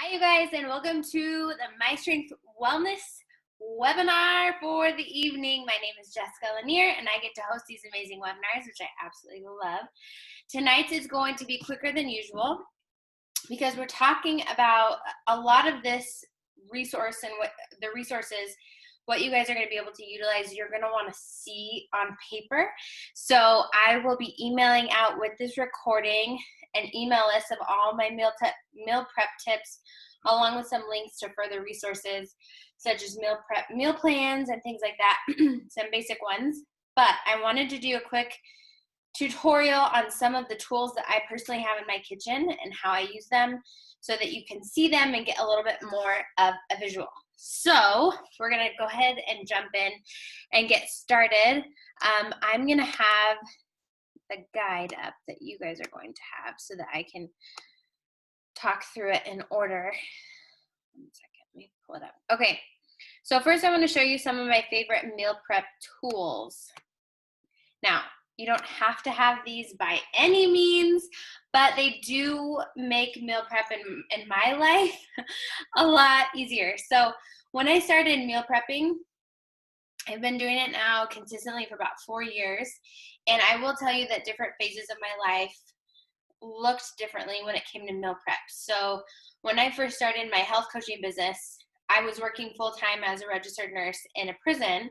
Hi, you guys, and welcome to the My Strength Wellness webinar for the evening. My name is Jessica Lanier, and I get to host these amazing webinars, which I absolutely love. Tonight's is going to be quicker than usual because we're talking about a lot of this resource and what the resources, what you guys are going to be able to utilize, you're going to want to see on paper. So I will be emailing out with this recording an email list of all my meal prep tips, along with some links to further resources such as meal plans and things like that, some basic ones. But I wanted to do a quick tutorial on some of the tools that I personally have in my kitchen and how I use them so that you can see them and get a little bit more of a visual. So we're going to go ahead and jump in and get started. I'm going to have the guide up that you guys are going to have so that I can talk through it in order. 1 second, let me pull it up. Okay, so first I want to show you some of my favorite meal prep tools. Now, you don't have to have these by any means, but they do make meal prep in my life a lot easier. So when I started meal prepping, I've been doing it now consistently for about 4 years, and I will tell you that different phases of my life looked differently when it came to meal prep. So when I first started my health coaching business, I was working full-time as a registered nurse in a prison,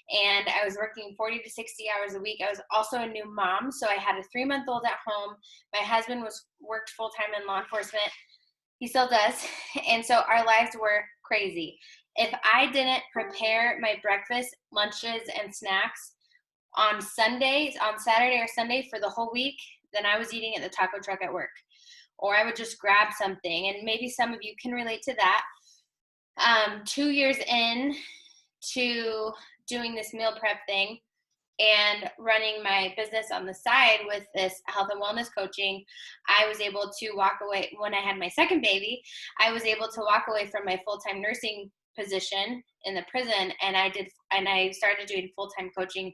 and I was working 40 to 60 hours a week. I was also a new mom, so I had a 3-month-old at home. My husband worked full-time in law enforcement. He still does, and so our lives were crazy. If I didn't prepare my breakfast, lunches, and snacks on Saturday or Sunday for the whole week, then I was eating at the taco truck at work. Or I would just grab something, and maybe some of you can relate to that. 2 years in to doing this meal prep thing and running my business on the side with this health and wellness coaching, I was able to walk away. When I had my second baby, I was able to walk away from my full-time nursing position in the prison, and I started doing full-time coaching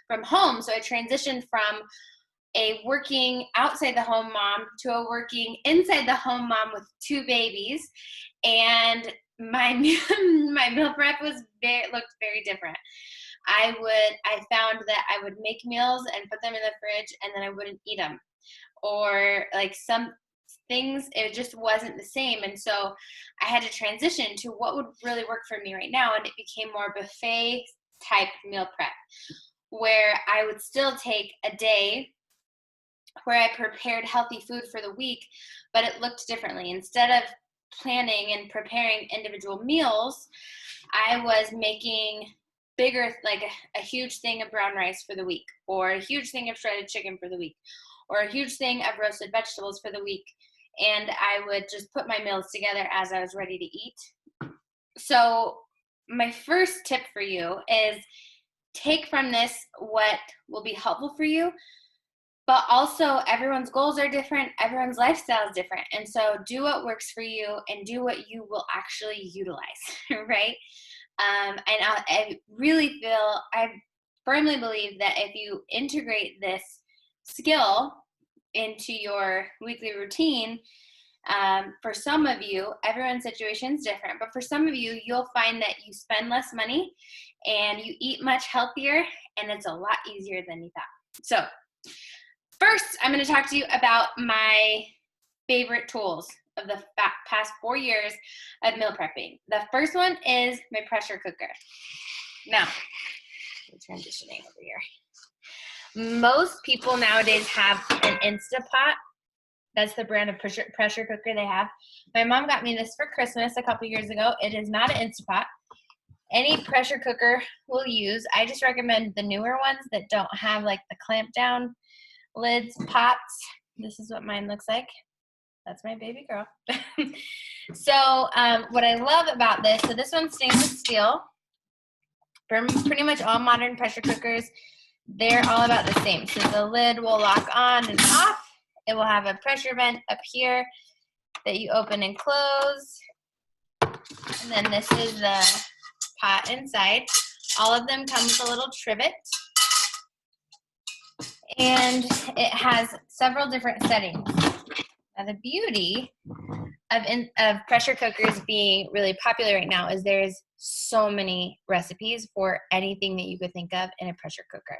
from home. So I transitioned from a working outside the home mom to a working inside the home mom with 2 babies, and my meal prep looked very different. I found that I would make meals and put them in the fridge, and then I wouldn't eat them, or like some things, it just wasn't the same. And so I had to transition to what would really work for me right now, and it became more buffet type meal prep, where I would still take a day where I prepared healthy food for the week, but it looked differently. Instead of planning and preparing individual meals, I was making bigger, like a huge thing of brown rice for the week, or a huge thing of shredded chicken for the week, or a huge thing of roasted vegetables for the week. And I would just put my meals together as I was ready to eat. So my first tip for you is take from this what will be helpful for you, but also everyone's goals are different, everyone's lifestyle is different. And so do what works for you and do what you will actually utilize, right? And I firmly believe that if you integrate this skill into your weekly routine, for some of you, everyone's situation is different, but for some of you, you'll find that you spend less money and you eat much healthier, and it's a lot easier than you thought. So first, I'm going to talk to you about my favorite tools of the past 4 years of meal prepping. The first one is my pressure cooker. Now, I'm transitioning over here. Most people nowadays have an Instapot. That's the brand of pressure cooker they have. My mom got me this for Christmas a couple years ago. It is not an Instapot. Any pressure cooker will use. I just recommend the newer ones that don't have like the clamp down lids, pots. This is what mine looks like. That's my baby girl. So what I love about this, so this one's stainless steel. Pretty much all modern pressure cookers, they're all about the same. So the lid will lock on and off. It will have a pressure vent up here that you open and close. And then this is the pot inside. All of them come with a little trivet. And it has several different settings. Now the beauty of pressure cookers being really popular right now is there's so many recipes for anything that you could think of in a pressure cooker.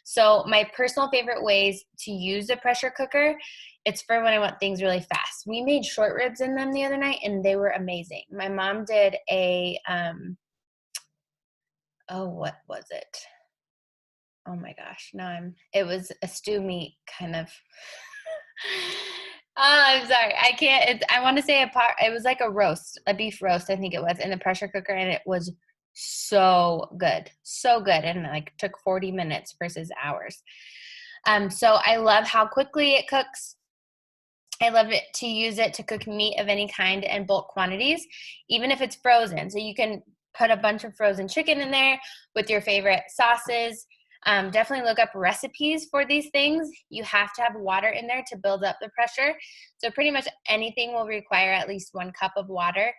So my personal favorite ways to use a pressure cooker, it's for when I want things really fast. We made short ribs in them the other night and they were amazing. My mom did a, what was it? Oh my gosh, it was a stew meat kind of. I'm sorry. I can't, I want to say it was like a beef roast, I think it was, in the pressure cooker, and it was so good. So good. And like took 40 minutes versus hours. So I love how quickly it cooks. I love it to use it to cook meat of any kind in bulk quantities, even if it's frozen. So you can put a bunch of frozen chicken in there with your favorite sauces. Definitely look up recipes for these things. You have to have water in there to build up the pressure. So pretty much anything will require at least 1 cup of water.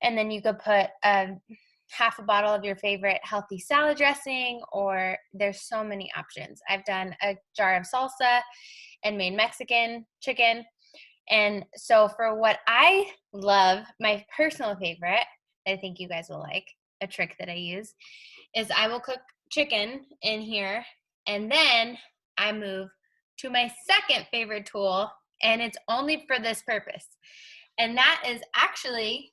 And then you could put half a bottle of your favorite healthy salad dressing, or there's so many options. I've done a jar of salsa and made Mexican chicken. And so for what I love, my personal favorite, I think you guys will like, a trick that I use, is I will cook chicken in here, and then I move to my second favorite tool, and it's only for this purpose. And that is actually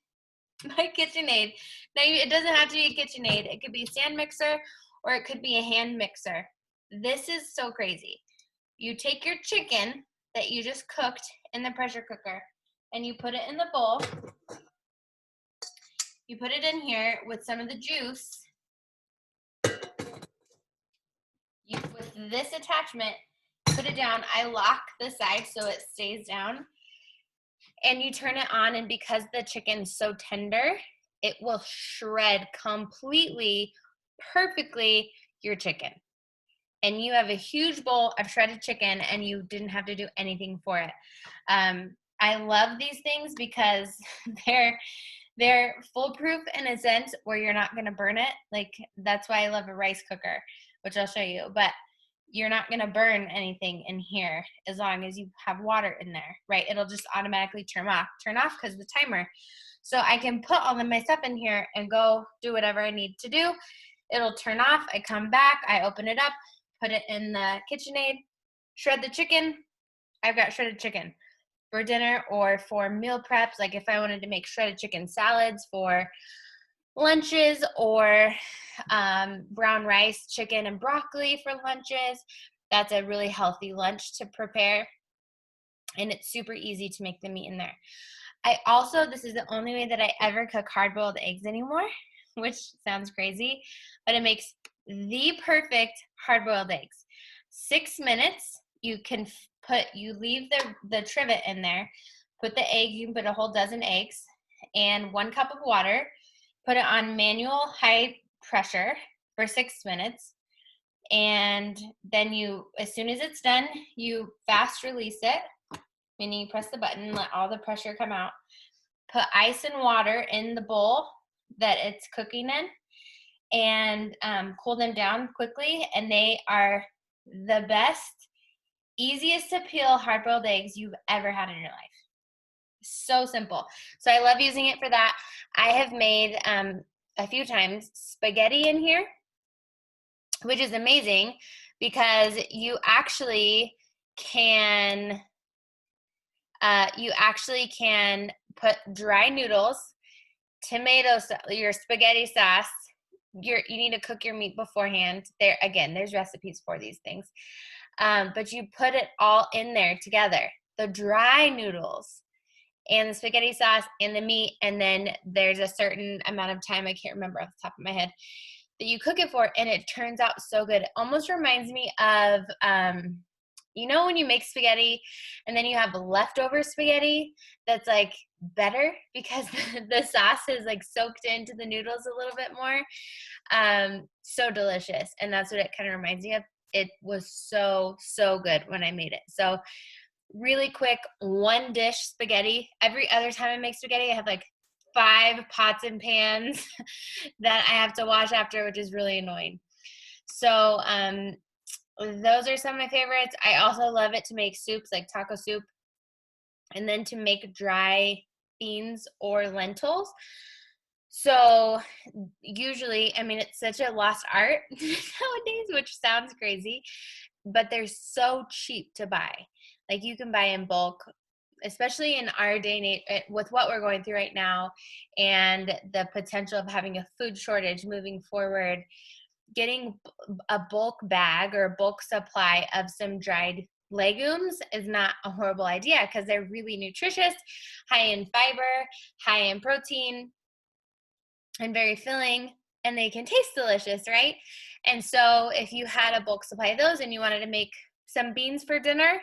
my KitchenAid. Now, it doesn't have to be a KitchenAid. It could be a stand mixer or it could be a hand mixer. This is so crazy. You take your chicken that you just cooked in the pressure cooker and you put it in the bowl. You put it in here with some of the juice. With this attachment, put it down. I lock the side so it stays down. And you turn it on, and because the chicken's so tender, it will shred completely, perfectly your chicken. And you have a huge bowl of shredded chicken, and you didn't have to do anything for it. I love these things because they're foolproof in a sense where you're not going to burn it. Like, that's why I love a rice cooker, which I'll show you. But you're not going to burn anything in here as long as you have water in there, right? It'll just automatically turn off because the timer. So I can put all of my stuff in here and go do whatever I need to do. It'll turn off. I come back. I open it up, put it in the KitchenAid, shred the chicken. I've got shredded chicken for dinner or for meal preps. Like if I wanted to make shredded chicken salads for lunches, or brown rice, chicken, and broccoli for lunches. That's a really healthy lunch to prepare, and it's super easy to make the meat in there. This is the only way that I ever cook hard-boiled eggs anymore, which sounds crazy, but it makes the perfect hard-boiled eggs. 6 minutes, you leave the trivet in there, put the egg, you can put a whole dozen eggs, and 1 cup of water. Put it on manual high pressure for 6 minutes. And then as soon as it's done, you fast release it, meaning you press the button, let all the pressure come out. Put ice and water in the bowl that it's cooking in, and cool them down quickly. And they are the best, easiest to peel hard-boiled eggs you've ever had in your life. So simple. So I love using it for that. I have made a few times spaghetti in here, which is amazing because you actually can put dry noodles, tomatoes, your spaghetti sauce. You need to cook your meat beforehand. There's recipes for these things, but you put it all in there together. The dry noodles and the spaghetti sauce and the meat, and then there's a certain amount of time, I can't remember off the top of my head, that you cook it for, and it turns out so good. It almost reminds me of, when you make spaghetti and then you have leftover spaghetti that's like better because the sauce is like soaked into the noodles a little bit more. So delicious. And that's what it kind of reminds me of. It was so, so good when I made it. So really quick, 1 dish spaghetti. Every other time I make spaghetti, I have like 5 pots and pans that I have to wash after, which is really annoying. So those are some of my favorites. I also love it to make soups, like taco soup, and then to make dry beans or lentils. So usually, I mean, it's such a lost art nowadays, which sounds crazy, but they're so cheap to buy. Like you can buy in bulk, especially in our day and age, with what we're going through right now and the potential of having a food shortage moving forward. Getting a bulk bag or a bulk supply of some dried legumes is not a horrible idea because they're really nutritious, high in fiber, high in protein, and very filling, and they can taste delicious, right? And so if you had a bulk supply of those and you wanted to make some beans for dinner,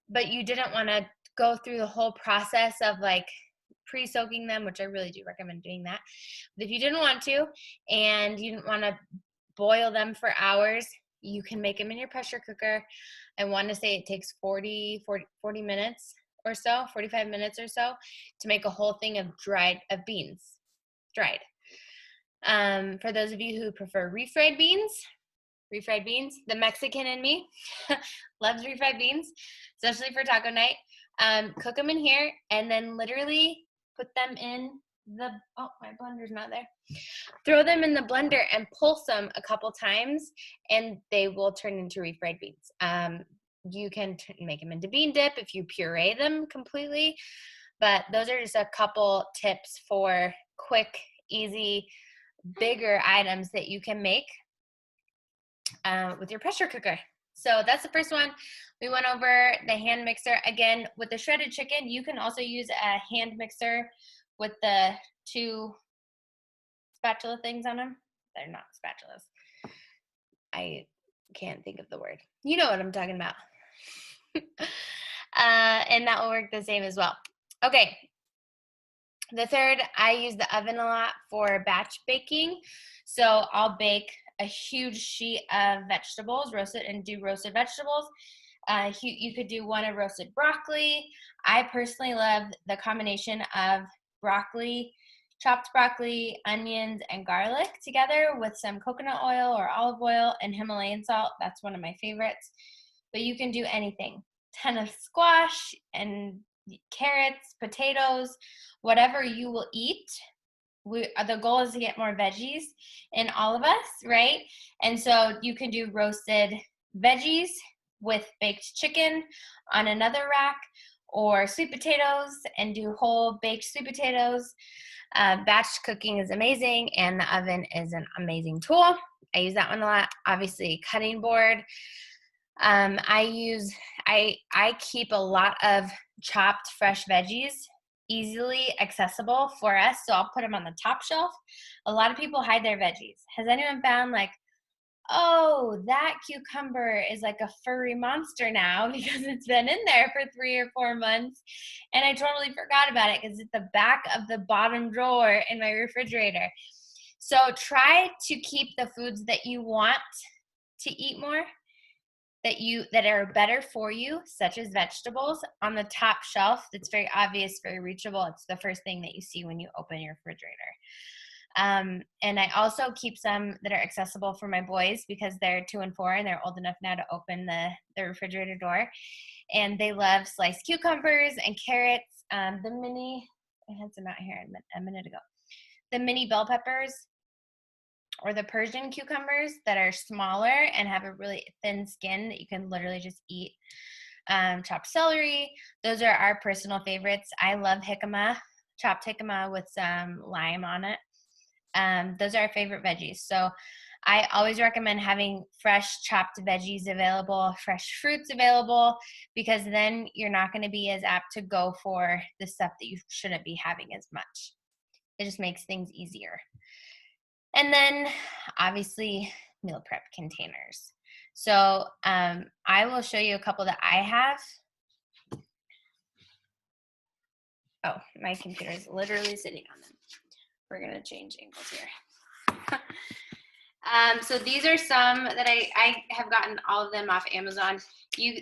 but you didn't want to go through the whole process of like pre-soaking them, which I really do recommend doing that. But if you didn't want to and you didn't want to boil them for hours, you can make them in your pressure cooker. I want to say it takes 40 minutes or so, 45 minutes or so to make a whole thing of beans, dried. For those of you who prefer refried beans, the Mexican in me loves refried beans, especially for taco night. Cook them in here and then literally put them in oh, my blender's not there. Throw them in the blender and pulse them a couple times and they will turn into refried beans. You can make them into bean dip if you puree them completely, but those are just a couple tips for quick, easy, bigger items that you can make with your pressure cooker. So that's the first one. We went over the hand mixer. Again, with the shredded chicken, you can also use a hand mixer with the 2 spatula things on them. They're not spatulas. I can't think of the word. You know what I'm talking about. And that will work the same as well. Okay. The third, I use the oven a lot for batch baking. So I'll bake a huge sheet of vegetables, roasted vegetables. You could do one of roasted broccoli. I personally love the combination of chopped broccoli, onions, and garlic together with some coconut oil or olive oil and Himalayan salt. That's one of my favorites. But you can do anything. Ton of squash and carrots, potatoes, whatever you will eat. The goal is to get more veggies in all of us, right? And so you can do roasted veggies with baked chicken on another rack, or sweet potatoes and do whole baked sweet potatoes. Batch cooking is amazing, and the oven is an amazing tool. I use that one a lot. Obviously, cutting board. I keep a lot of chopped fresh veggies easily accessible for us, so I'll put them on the top shelf. A lot of people hide their veggies. Has anyone found like, oh, that cucumber is like a furry monster now because it's been in there for 3 or 4 months and I totally forgot about it because it's at the back of the bottom drawer in my refrigerator. So try to keep the foods that you want to eat more, that are better for you, such as vegetables, on the top shelf. That's very obvious, very reachable. It's the first thing that you see when you open your refrigerator. And I also keep some that are accessible for my boys because they're 2 and 4 and they're old enough now to open the refrigerator door. And they love sliced cucumbers and carrots. I had some out here a minute ago. The mini bell peppers or the Persian cucumbers that are smaller and have a really thin skin that you can literally just eat. Chopped celery. Those are our personal favorites. I love jicama, chopped jicama with some lime on it. Those are our favorite veggies. So I always recommend having fresh chopped veggies available, fresh fruits available, because then you're not going to be as apt to go for the stuff that you shouldn't be having as much. It just makes things easier. And then obviously meal prep containers. So I will show you a couple that I have. Oh, my computer is literally sitting on them. We're going to change angles here. So these are some that I have gotten all of them off Amazon.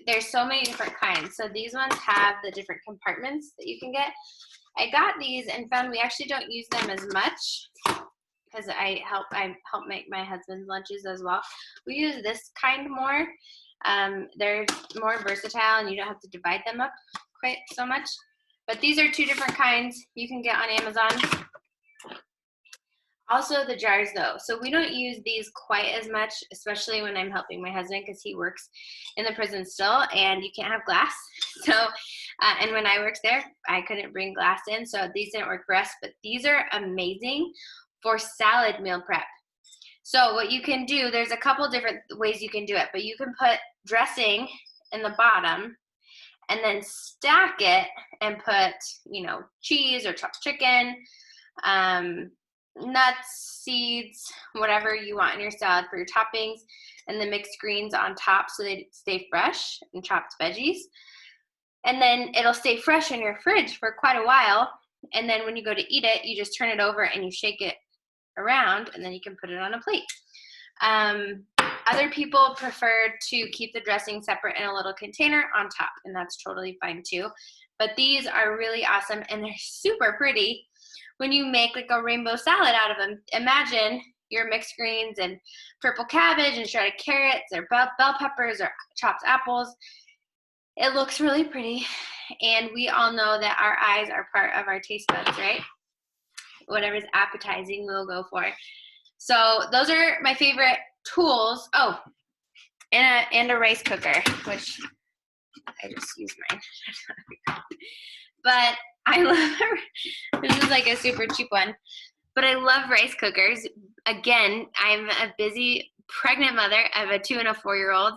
There's so many different kinds. So these ones have the different compartments that you can get. I got these and found we actually don't use them as much because I help make my husband's lunches as well. We use this kind more. They're more versatile and you don't have to divide them up quite so much. But these are 2 different kinds you can get on Amazon. Also the jars though. So we don't use these quite as much, especially when I'm helping my husband because he works in the prison still and you can't have glass. So, and when I worked there, I couldn't bring glass in. So these didn't work for us, but these are amazing for salad meal prep. So what you can do, there's a couple different ways you can do it, but you can put dressing in the bottom and then stack it and put, you know, cheese or chopped chicken, nuts, seeds, whatever you want in your salad for your toppings, and the mixed greens on top so they stay fresh, and chopped veggies. And then it'll stay fresh in your fridge for quite a while. And then when you go to eat it, you just turn it over and you shake it around, and then you can put it on a plate. Other people prefer to keep the dressing separate in a little container on top, and that's totally fine too. But these are really awesome, and they're super pretty when you make like a rainbow salad out of them. Imagine your mixed greens and purple cabbage and shredded carrots or bell peppers or chopped apples. It looks really pretty, and we all know that our eyes are part of our taste buds, right? Whatever's appetizing, we'll go for. So those are my favorite tools. Oh, and a rice cooker, which I just used mine. But I love, this is like a super cheap one, but I love rice cookers. Again, I'm a busy pregnant mother. I have a 2 and a 4-year-old,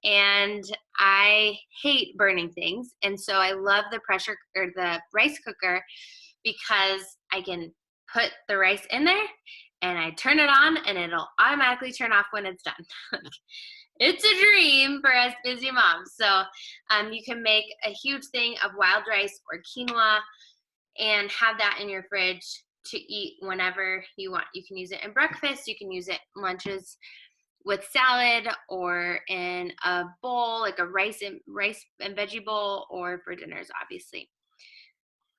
and I hate burning things. And so I love the pressure or the rice cooker because I can put the rice in there and I turn it on and it'll automatically turn off when it's done. It's a dream for us busy moms. So you can make a huge thing of wild rice or quinoa and have that in your fridge to eat whenever you want. You can use it in breakfast, you can use it in lunches with salad or in a bowl, like a rice and veggie bowl, or for dinners, obviously.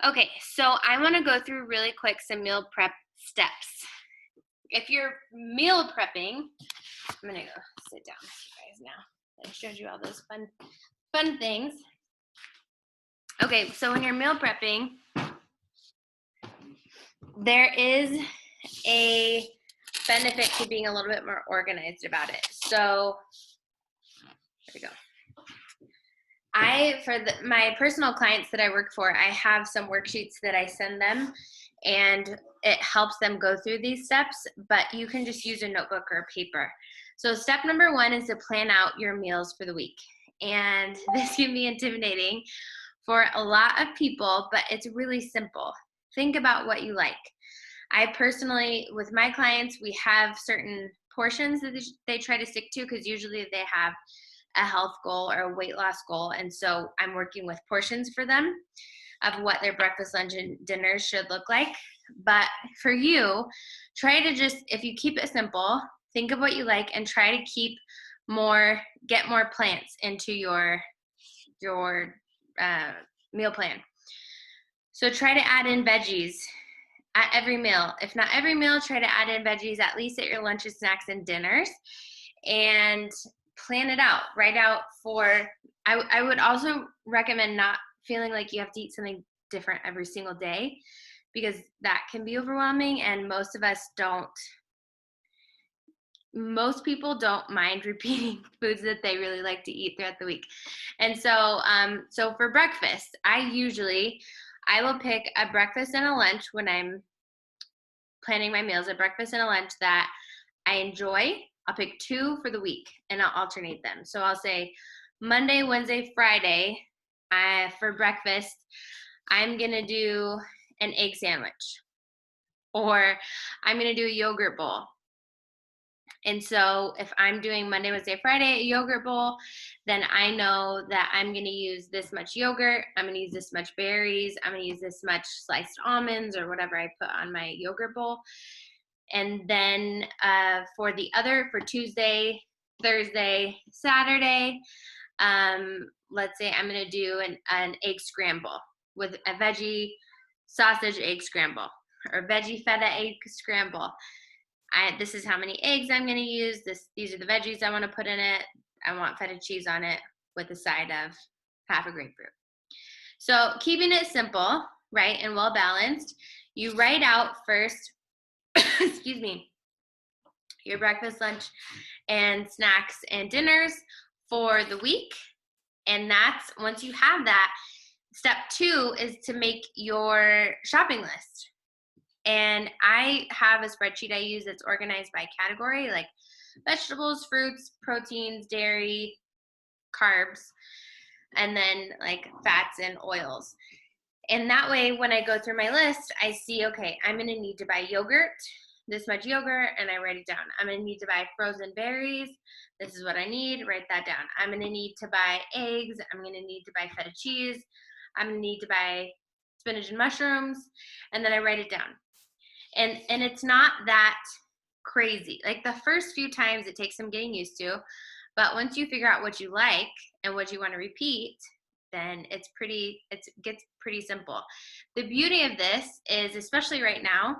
Okay, so I want to go through really quick some meal prep steps. If you're meal prepping, I'm gonna go sit down with you guys now. I showed you all those fun things. Okay, so when you're meal prepping, there is a benefit to being a little bit more organized about it. So there we go. For my personal clients that I work for, I have some worksheets that I send them, and it helps them go through these steps, but you can just use a notebook or paper. So step number 1 is to plan out your meals for the week. And this can be intimidating for a lot of people, but it's really simple. Think about what you like. I personally, with my clients, we have certain portions that they try to stick to because usually they have a health goal or a weight loss goal. And so I'm working with portions for them of what their breakfast, lunch, and dinner should look like. But for you, try to just, if you keep it simple, think of what you like and try to get more plants into your meal plan. So try to add in veggies at every meal. If not every meal, try to add in veggies at least at your lunches, snacks, and dinners, and plan it out. Write out I would also recommend not feeling like you have to eat something different every single day, because that can be overwhelming, and most people don't mind repeating foods that they really like to eat throughout the week. And so so for breakfast, I will pick a breakfast and a lunch when I'm planning my meals, a breakfast and a lunch that I enjoy. I'll pick 2 for the week and I'll alternate them. So I'll say Monday, Wednesday, Friday, for breakfast, I'm gonna do an egg sandwich, or I'm gonna do a yogurt bowl. And so if I'm doing Monday, Wednesday, Friday, a yogurt bowl, then I know that I'm going to use this much yogurt, I'm going to use this much berries, I'm going to use this much sliced almonds or whatever I put on my yogurt bowl. And then for Tuesday, Thursday, Saturday, let's say I'm going to do an egg scramble with a veggie sausage egg scramble or veggie feta egg scramble. This is how many eggs I'm going to use. These are the veggies I want to put in it. I want feta cheese on it with a side of half a grapefruit. So keeping it simple, right, and well balanced, you write out first, excuse me, your breakfast, lunch, and snacks and dinners for the week. And that's, once you have that, step 2 is to make your shopping list. And I have a spreadsheet I use that's organized by category, like vegetables, fruits, proteins, dairy, carbs, and then like fats and oils. And that way, when I go through my list, I see, okay, I'm going to need to buy yogurt, this much yogurt, and I write it down. I'm going to need to buy frozen berries. This is what I need. Write that down. I'm going to need to buy eggs. I'm going to need to buy feta cheese. I'm going to need to buy spinach and mushrooms. And then I write it down. And it's not that crazy. Like the first few times it takes some getting used to, but once you figure out what you like and what you want to repeat, then it gets pretty simple. The beauty of this is, especially right now,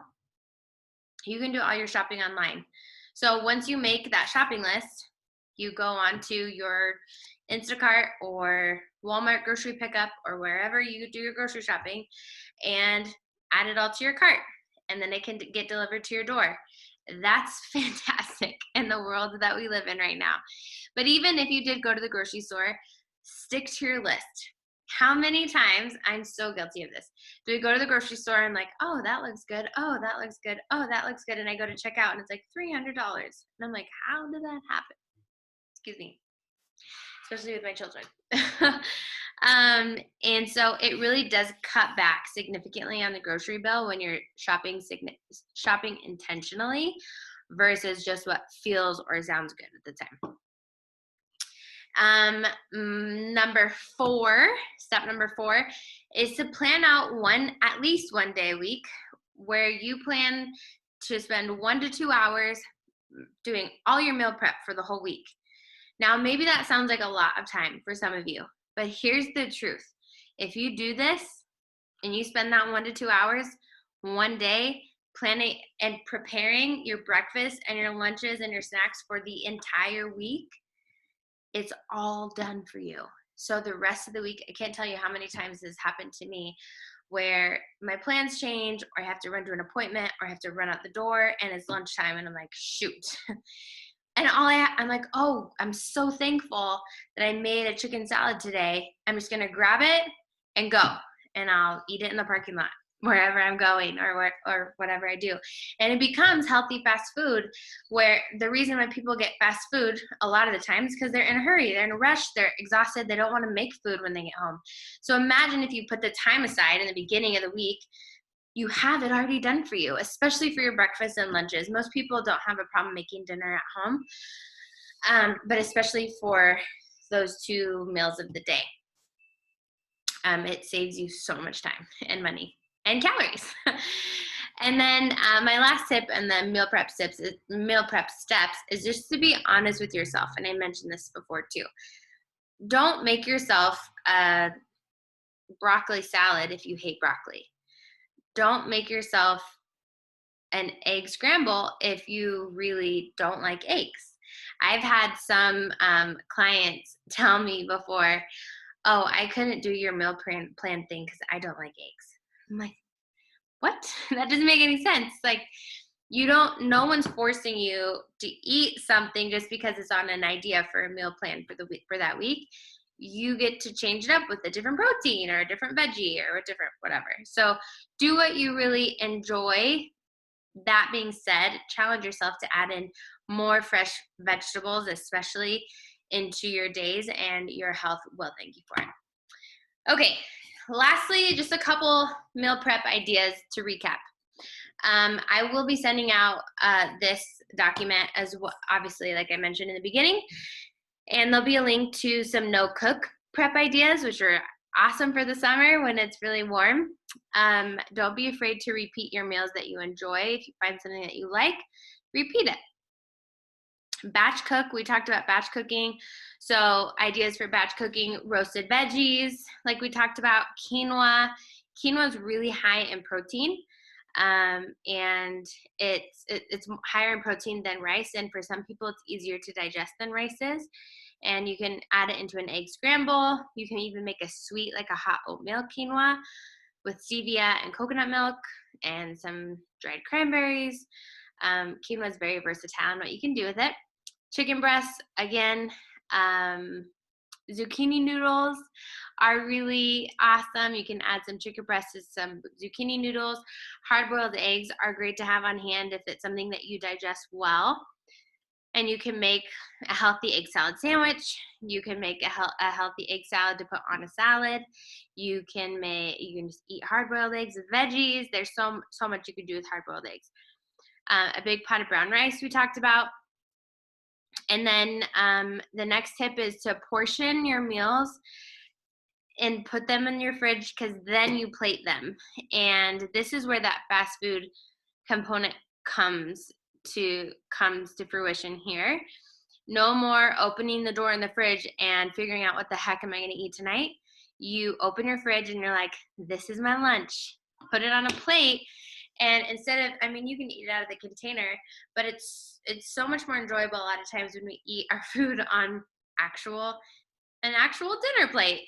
you can do all your shopping online. So once you make that shopping list, you go onto your Instacart or Walmart grocery pickup or wherever you do your grocery shopping and add it all to your cart, and then it can get delivered to your door. That's fantastic in the world that we live in right now. But even if you did go to the grocery store, stick to your list. How many times, I'm so guilty of this, do we go to the grocery store and like, oh, that looks good, oh, that looks good, oh, that looks good, and I go to check out and it's like $300. And I'm like, how did that happen? Excuse me. Especially with my children. And so it really does cut back significantly on the grocery bill when you're shopping intentionally versus just what feels or sounds good at the time. Step number 4 is to plan out at least one day a week where you plan to spend 1 to 2 hours doing all your meal prep for the whole week. Now, maybe that sounds like a lot of time for some of you, but here's the truth. If you do this and you spend that 1 to 2 hours one day planning and preparing your breakfast and your lunches and your snacks for the entire week, it's all done for you. So the rest of the week, I can't tell you how many times this happened to me where my plans change or I have to run to an appointment or I have to run out the door and it's lunchtime and I'm like, shoot. And I'm like, oh, I'm so thankful that I made a chicken salad today. I'm just going to grab it and go, and I'll eat it in the parking lot wherever I'm going or whatever I do. And it becomes healthy fast food, where the reason why people get fast food a lot of the times because they're in a hurry, they're in a rush, they're exhausted, they don't want to make food when they get home. So imagine if you put the time aside in the beginning of the week, you have it already done for you, especially for your breakfast and lunches. Most people don't have a problem making dinner at home, but especially for those 2 meals of the day. It saves you so much time and money and calories. And then my last tip and the meal prep steps is just to be honest with yourself. And I mentioned this before too. Don't make yourself a broccoli salad if you hate broccoli. Don't make yourself an egg scramble if you really don't like eggs. I've had some clients tell me before, oh, I couldn't do your meal plan thing because I don't like eggs. I'm like, what? That doesn't make any sense. Like, no one's forcing you to eat something just because it's on an idea for a meal plan for the week, for that week. You get to change it up with a different protein or a different veggie or a different whatever. So do what you really enjoy. That being said, challenge yourself to add in more fresh vegetables, especially into your days, and your health will thank you for it. Okay, lastly, just a couple meal prep ideas to recap. I will be sending out this document as well, obviously, like I mentioned in the beginning, and there'll be a link to some no-cook prep ideas, which are awesome for the summer when it's really warm. Don't be afraid to repeat your meals that you enjoy. If you find something that you like, repeat it. Batch cook, we talked about batch cooking. So ideas for batch cooking: roasted veggies, like we talked about, quinoa. Quinoa is really high in protein, and it's higher in protein than rice. And for some people, it's easier to digest than rice is. and you can add it into an egg scramble. You can even make a sweet, like a hot oatmeal quinoa with stevia and coconut milk and some dried cranberries. Quinoa is very versatile in what you can do with it. Chicken breasts, again, zucchini noodles are really awesome. You can add some chicken breasts to some zucchini noodles. Hard-boiled eggs are great to have on hand if it's something that you digest well. And you can make a healthy egg salad sandwich. You can make a healthy egg salad to put on a salad. You can just eat hard-boiled eggs with veggies. There's so much you can do with hard-boiled eggs. A big pot of brown rice we talked about. And then the next tip is to portion your meals and put them in your fridge, because then you plate them. And this is where that fast food component comes to fruition here. No more opening the door in the fridge and figuring out what the heck am I going to eat tonight. You open your fridge and you're like, this is my lunch. Put it on a plate. And instead of, you can eat it out of the container, but it's so much more enjoyable a lot of times when we eat our food on an actual dinner plate.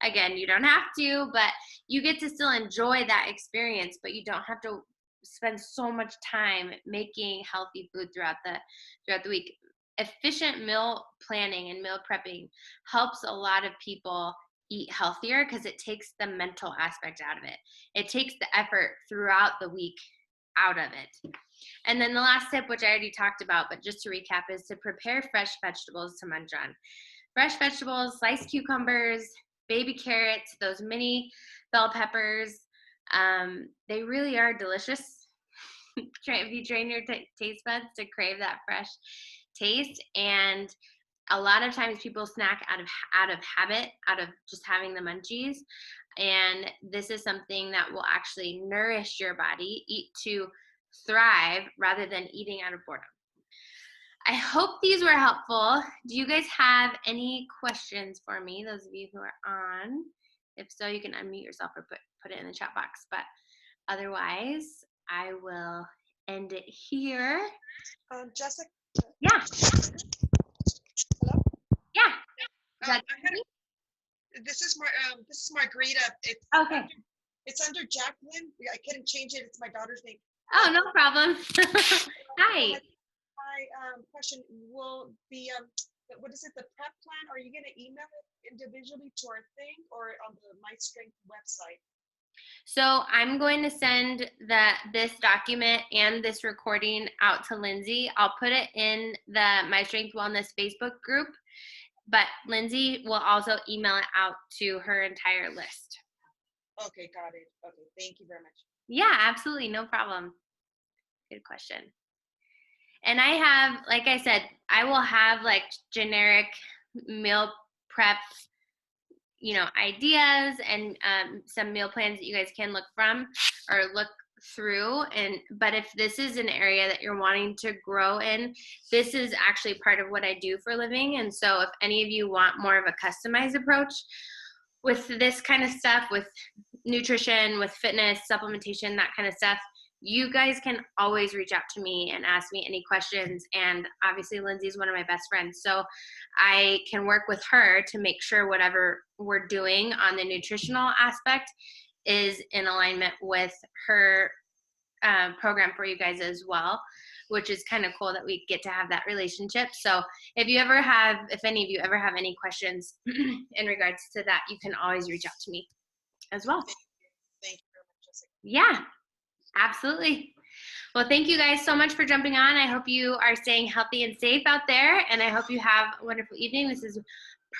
Again, you don't have to, but you get to still enjoy that experience, but you don't have to spend so much time making healthy food throughout the week. Efficient meal planning and meal prepping helps a lot of people eat healthier because it takes the mental aspect out of it. It takes the effort throughout the week out of it. And then the last tip, which I already talked about, but just to recap, is to prepare fresh vegetables to munch on. Fresh vegetables, sliced cucumbers, baby carrots, those mini bell peppers, they really are delicious. If you train your taste buds to crave that fresh taste. And a lot of times people snack out of habit, out of just having the munchies. And this is something that will actually nourish your body, eat to thrive rather than eating out of boredom. I hope these were helpful. Do you guys have any questions for me, those of you who are on? If so, you can unmute yourself or put it in the chat box. But otherwise, I will end it here. Jessica? Yeah. Hello? Yeah. This is Margarita. Okay. It's under Jacqueline. I couldn't change it. It's my daughter's name. Oh, no problem. Hi. My question will be, what is it, the prep plan? Are you going to email it individually to our thing or on the My Strength website? So I'm going to send this document and this recording out to Lindsay. I'll put it in the My Strength Wellness Facebook group, but Lindsay will also email it out to her entire list. Okay, got it. Okay, thank you very much. Yeah, absolutely. No problem. Good question. And I have, like I said, I will have like generic meal prep, ideas and some meal plans that you guys can look from or look through. But if this is an area that you're wanting to grow in, this is actually part of what I do for a living. And so if any of you want more of a customized approach with this kind of stuff, with nutrition, with fitness, supplementation, that kind of stuff, you guys can always reach out to me and ask me any questions. And obviously Lindsay's one of my best friends, so I can work with her to make sure whatever we're doing on the nutritional aspect is in alignment with her program for you guys as well, which is kind of cool that we get to have that relationship. So if any of you ever have any questions in regards to that, you can always reach out to me as well. Thank you very much, Jessica. Yeah. Absolutely. Well, thank you guys so much for jumping on. I hope you are staying healthy and safe out there, and I hope you have a wonderful evening. This is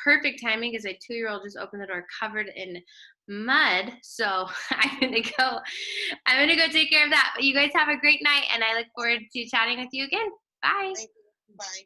perfect timing because my 2-year-old just opened the door covered in mud, so I'm gonna go take care of that. But you guys have a great night, and I look forward to chatting with you again. Bye. Thank you. Bye.